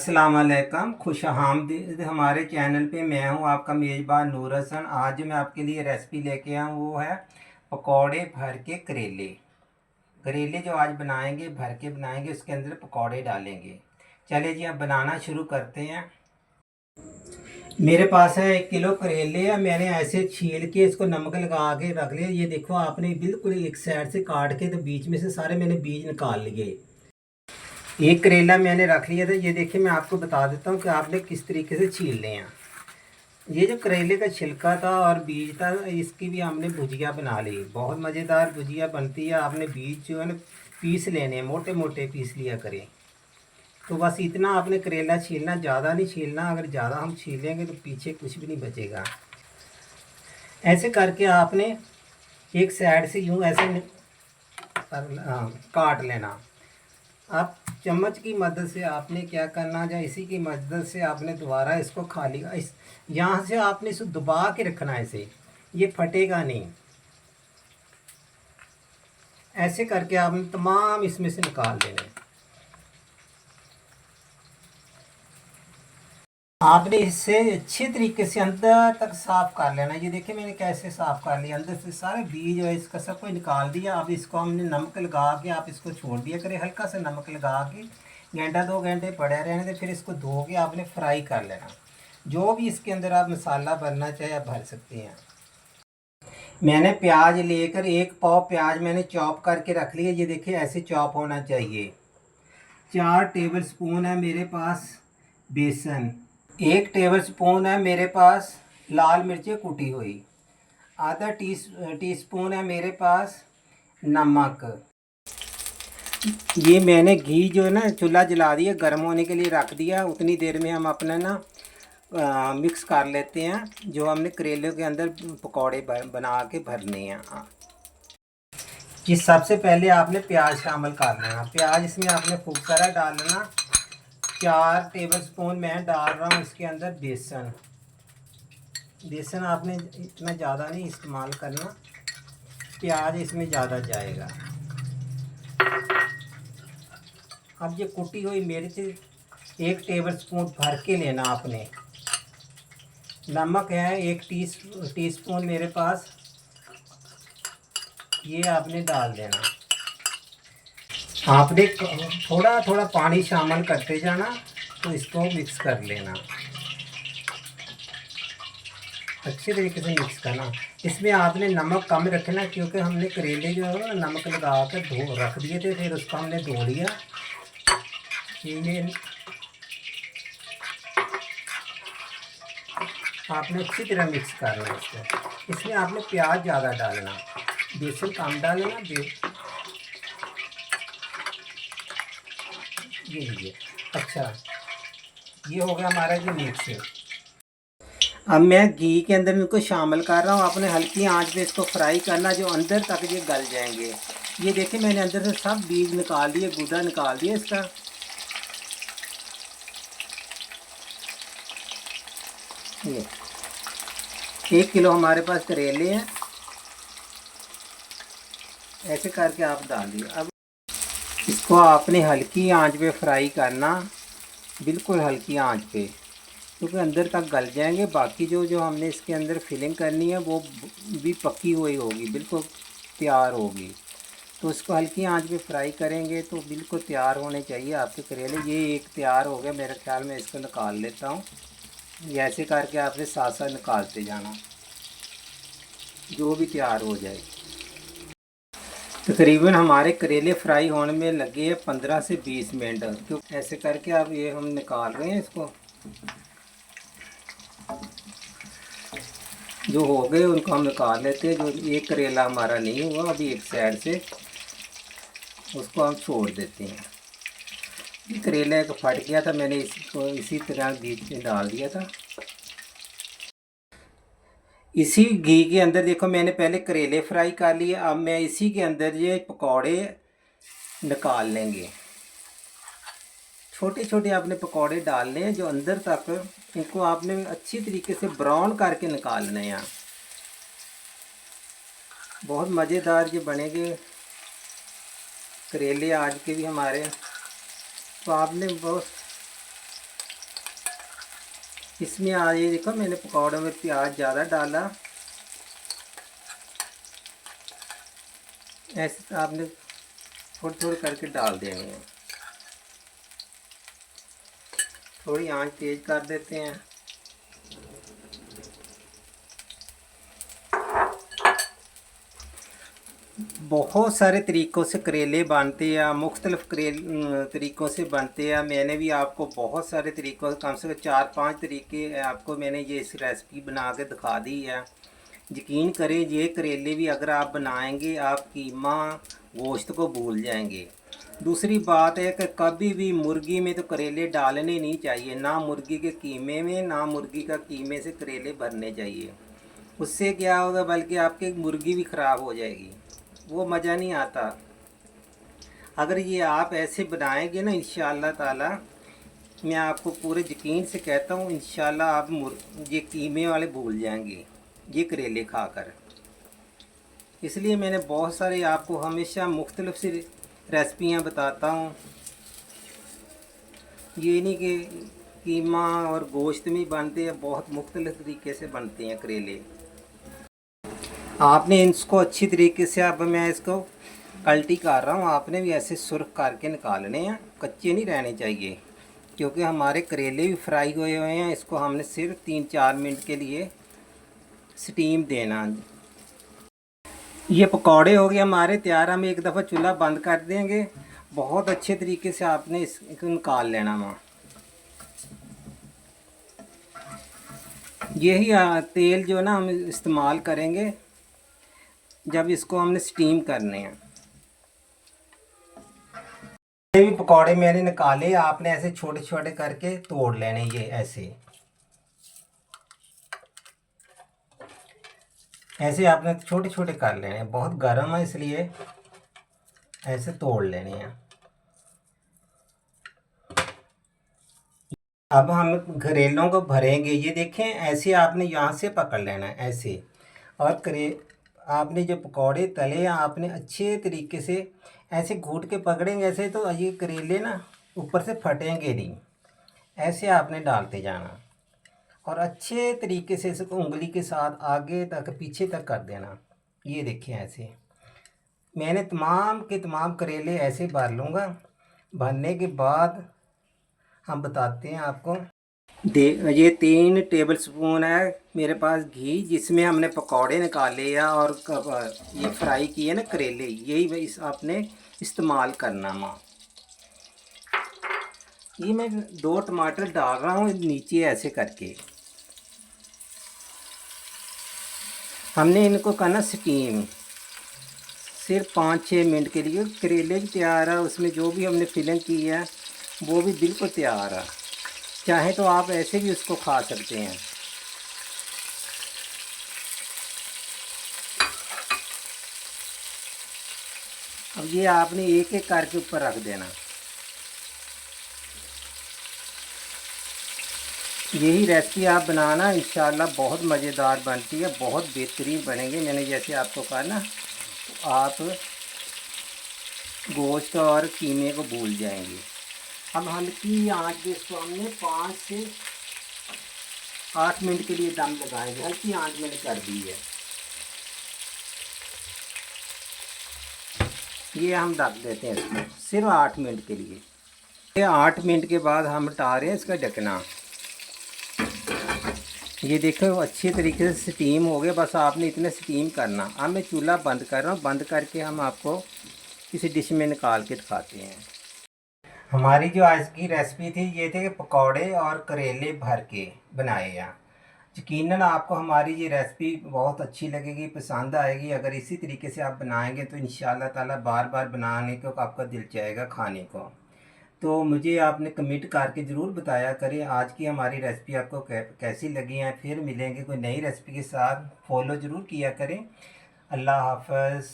अस्सलाम वालेकुम, खुश आमदीद हमारे चैनल पे। मैं हूं आपका मेज़बान नूर हसन। आज मैं आपके लिए रेसिपी लेके आया हूं, वो है पकौड़े भर के करेले। करेले जो आज बनाएंगे भर के बनाएंगे, उसके अंदर पकौड़े डालेंगे। चलिए जी, अब बनाना शुरू करते हैं। मेरे पास है 1 किलो करेले है। मैंने ऐसे छील के इसको नमक लगा के रख लिया। ये देखो, आपने बिल्कुल एक साइड से काट के तो बीच में से सारे मैंने बीज निकाल लिए। एक करेला मैंने रख लिया था। ये देखिए, मैं आपको बता देता हूँ कि आपने किस तरीके से छीलने हैं। ये जो करेले का छिलका था और बीज था, इसकी भी हमने भुजिया बना ली। बहुत मज़ेदार भुजिया बनती है। आपने बीज जो है ना पीस लेने हैं, मोटे मोटे पीस लिया करें। तो बस इतना आपने करेला छीलना, ज़्यादा नहीं छीलना। अगर ज़्यादा हम छीलेंगे तो पीछे कुछ भी नहीं बचेगा। ऐसे करके आपने एक साइड से यूँ ऐसे काट लेना। आप चम्मच की मदद से आपने क्या करना, या इसी की मदद से आपने दोबारा इसको खाली इस यहाँ से आपने इसको दबा के रखना है। इसे ये फटेगा नहीं। ऐसे करके आपने तमाम इसमें से निकाल देने हैं। आपने इससे अच्छे तरीके से अंदर तक साफ़ कर लेना। ये देखिए, मैंने कैसे साफ़ कर लिया। अंदर से सारे बीज और इसका सब कुछ निकाल दिया। अब इसको हमने नमक लगा के आप इसको छोड़ दिया करें। हल्का सा नमक लगा के घंटा 2 घंटे पड़े रहने थे। फिर इसको धो के आपने फ्राई कर लेना। जो भी इसके अंदर आप मसाला भरना चाहे आप भर सकते हैं। मैंने प्याज लेकर 1 पाव प्याज मैंने चॉप करके रख लिया। ये देखिए, ऐसे चॉप होना चाहिए। 4 टेबल स्पून है मेरे पास बेसन। 1 टेबल स्पून है मेरे पास लाल मिर्चें कुटी हुई। आधा टी स्पून है मेरे पास नमक। ये मैंने घी जो है ना चूल्हा जला दिया, गर्म होने के लिए रख दिया। उतनी देर में हम अपना ना मिक्स कर लेते हैं जो हमने करेले के अंदर पकौड़े बना के भरने हैं। कि सबसे पहले आपने प्याज शामिल कर लेना। प्याज इसमें आपने खूब सारा डालना। 4 टेबल स्पून मैं डाल रहा हूँ इसके अंदर बेसन। बेसन आपने इतना ज़्यादा नहीं इस्तेमाल करना, प्याज इसमें ज़्यादा जाएगा। अब ये कुटी हुई मिर्च 1 टेबल स्पून भर के लेना आपने। नमक है 1 टीस्पून मेरे पास, ये आपने डाल देना। आपने थोड़ा थोड़ा पानी शामिल करते जाना, तो इसको मिक्स कर लेना। अच्छे तरीके से मिक्स करना। इसमें आपने नमक कम रखना, क्योंकि हमने करेले जो है ना नमक लगा कर धो रख दिए थे, फिर उसको हमने धो लिया। ये आपने अच्छी तरह मिक्स करना है इसको। इसमें आपने प्याज ज़्यादा डालना, बेसन कम डालना। ये लीजिए। अच्छा, ये हो गया हमारा जो मिक्स है। अब मैं घी के अंदर इनको शामिल कर रहा हूँ। आपने हल्की आंच पे इसको फ्राई करना, जो अंदर तक ये गल जाएंगे। ये देखिए, मैंने अंदर से सब बीज निकाल दिए, गूदा निकाल दिया इसका। ये 1 किलो हमारे पास करेले हैं। ऐसे करके आप डाल दिए। अब इसको आपने हल्की आंच पे फ्राई करना, बिल्कुल हल्की आंच पे, क्योंकि अंदर तक गल जाएंगे। बाकी जो हमने इसके अंदर फिलिंग करनी है वो भी पकी हुई होगी, बिल्कुल तैयार होगी। तो इसको हल्की आंच पे फ्राई करेंगे तो बिल्कुल तैयार होने चाहिए आपके करेले। ये एक तैयार हो गया मेरे ख्याल में, इसको निकाल लेता हूँ। ये ऐसे करके आपने साथ साथ निकालते जाना, जो भी तैयार हो जाए। तकरीबन हमारे करेले फ्राई होने में लगे 15 से 20 मिनट। क्योंकि ऐसे करके अब ये हम निकाल रहे हैं इसको। जो हो गए उनको हम निकाल लेते हैं। जो एक करेला हमारा नहीं हुआ अभी एक साइड से, उसको हम छोड़ देते हैं। करेला एक फट गया था, मैंने इसको इसी तरह बीच में डाल दिया था। इसी घी के अंदर देखो, मैंने पहले करेले फ्राई कर लिए। अब मैं इसी के अंदर ये पकौड़े निकाल लेंगे। छोटे छोटे आपने पकौड़े डालने हैं, जो अंदर तक इनको आपने अच्छी तरीके से ब्राउन करके निकालने हैं। बहुत मज़ेदार ये बनेंगे करेले आज के भी हमारे। तो आपने बहुत इसमें आज ये देखो मैंने पकौड़ों में प्याज ज़्यादा डाला। ऐसे आपने थोड़ी थोड़ी करके डाल देनी है। थोड़ी आंच तेज़ कर देते हैं। बहुत सारे तरीक़ों से करेले बनते हैं, मुख्तलिफ़ तरीक़ों से बनते हैं। मैंने भी आपको बहुत सारे तरीक़ों, कम से कम 4-5 तरीके आपको मैंने ये इस रेसिपी बना के दिखा दी है। यकीन करें ये करेले भी अगर आप बनाएंगे आप कीमा गोश्त को भूल जाएंगे। दूसरी बात है कि कभी भी मुर्गी में तो करेले डालने नहीं चाहिए, ना मुर्गी के कीमे में, ना मुर्गी का कीमे से करेले भरने चाहिए। उससे क्या होगा, बल्कि आपकी मुर्गी भी ख़राब हो जाएगी, वो मज़ा नहीं आता। अगर ये आप ऐसे बनाएंगे ना इंशाअल्लाह ताला, मैं आपको पूरे यकीन से कहता हूँ इंशाअल्लाह आप ये कीमे वाले भूल जाएंगे ये करेले खाकर। इसलिए मैंने बहुत सारे आपको हमेशा मुख्तलिफ सी रेसिपियाँ बताता हूँ। ये नहीं कि कीमा और गोश्त में बनते हैं, बहुत मुख्तलिफ तरीके से बनते हैं करेले। आपने इसको अच्छी तरीके से, अब मैं इसको कल्टी कर रहा हूँ, आपने भी ऐसे सुर्ख करके निकालने हैं, कच्चे नहीं रहने चाहिए, क्योंकि हमारे करेले भी फ्राई हुए हुए हैं। इसको हमने सिर्फ 3-4 मिनट के लिए स्टीम देना। ये पकौड़े हो गए हमारे तैयार। हम एक दफ़ा चूल्हा बंद कर देंगे। बहुत अच्छे तरीके से आपने इसको निकाल लेना वहाँ। यही तेल जो ना हम इस्तेमाल करेंगे जब इसको हमने स्टीम करने हैं। ये भी पकौड़े मैंने निकाले, आपने ऐसे छोटे छोटे करके तोड़ लेने। ये ऐसे आपने छोटे छोटे कर लेने, बहुत गर्म है इसलिए ऐसे तोड़ लेने हैं। अब हम करेलों को भरेंगे। ये देखें, ऐसे आपने यहाँ से पकड़ लेना है ऐसे, और आपने जो पकौड़े तले हैं आपने अच्छे तरीके से ऐसे घूट के पकड़ेंगे ऐसे, तो ये करेले ना ऊपर से फटेंगे नहीं। ऐसे आपने डालते जाना और अच्छे तरीके से इसको उंगली के साथ आगे तक पीछे तक कर देना। ये देखिए ऐसे मैंने तमाम के तमाम करेले ऐसे भर लूँगा। भरने के बाद हम बताते हैं आपको। ये 3 टेबल स्पून है मेरे पास घी, जिसमें हमने पकौड़े निकाले हैं और ये फ्राई किए ना करेले, यही आपने इस्तेमाल करना माँ। ये मैं 2 टमाटर डाल रहा हूँ नीचे ऐसे करके। हमने इनको करना स्टीम सिर्फ 5-6 मिनट के लिए। करेले भी तैयार है, उसमें जो भी हमने फिलिंग की है वो भी बिल्कुल तैयार है। चाहे तो आप ऐसे भी उसको खा सकते हैं। अब ये आपने एक एक करके ऊपर रख देना। यही रेसिपी आप बनाना, इंशाल्लाह बहुत मज़ेदार बनती है, बहुत बेहतरीन बनेंगे। मैंने जैसे आपको कहा ना, आप गोश्त और कीमे को भूल जाएंगे। अब हल्की आंच पे इसको हमने 5 से 8 मिनट के लिए दम लगाएंगे। हल्की आंच मैंने कर दी है। ये हम ढक देते हैं इसको सिर्फ 8 मिनट के लिए। ये 8 मिनट के बाद हम हटा रहे हैं इसका ढकना। ये देखो अच्छी तरीके से स्टीम हो गया, बस आपने इतने स्टीम करना। अब मैं चूल्हा बंद कर रहा हूँ, बंद करके हम आपको किसी डिश में निकाल के दिखाते हैं। हमारी जो आज की रेसिपी थी ये थे कि पकौड़े और करेले भर के बनाए हैं। यकीनन आपको हमारी ये रेसिपी बहुत अच्छी लगेगी, पसंद आएगी। अगर इसी तरीके से आप बनाएंगे तो इंशाअल्लाह ताला बार बार बनाने को आपका दिल चाहेगा खाने को। तो मुझे आपने कमेंट करके ज़रूर बताया करें आज की हमारी रेसिपी आपको कैसी लगी है। फिर मिलेंगे कोई नई रेसिपी के साथ, फॉलो ज़रूर किया करें। अल्लाह हाफ़िज़।